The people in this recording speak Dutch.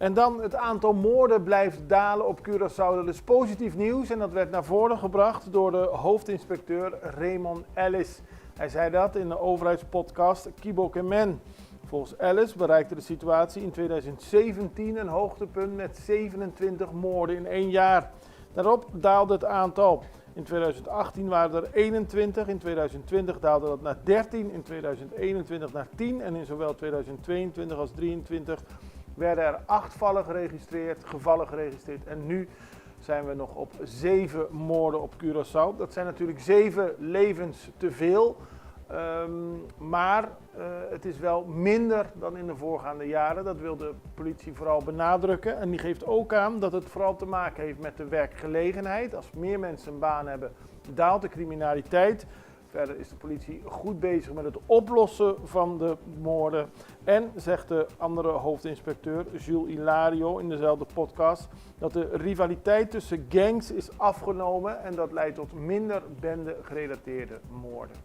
En dan het aantal moorden blijft dalen op Curaçao. Dat is positief nieuws en dat werd naar voren gebracht door de hoofdinspecteur Raymond Ellis. Hij zei dat in de overheidspodcast Kibok en Men. Volgens Ellis bereikte de situatie in 2017 een hoogtepunt met 27 moorden in 1 jaar. Daarop daalde het aantal. In 2018 waren er 21, in 2020 daalde dat naar 13, in 2021 naar 10 en in zowel 2022 als 2023 werden er 8 gevallen geregistreerd en nu zijn we nog op 7 moorden op Curaçao. Dat zijn natuurlijk 7 levens te veel, maar het is wel minder dan in de voorgaande jaren. Dat wil de politie vooral benadrukken en die geeft ook aan dat het vooral te maken heeft met de werkgelegenheid. Als meer mensen een baan hebben, daalt de criminaliteit. Verder is de politie goed bezig met het oplossen van de moorden. En, zegt de andere hoofdinspecteur, Jules Hilario, in dezelfde podcast, dat de rivaliteit tussen gangs is afgenomen en dat leidt tot minder bende-gerelateerde moorden.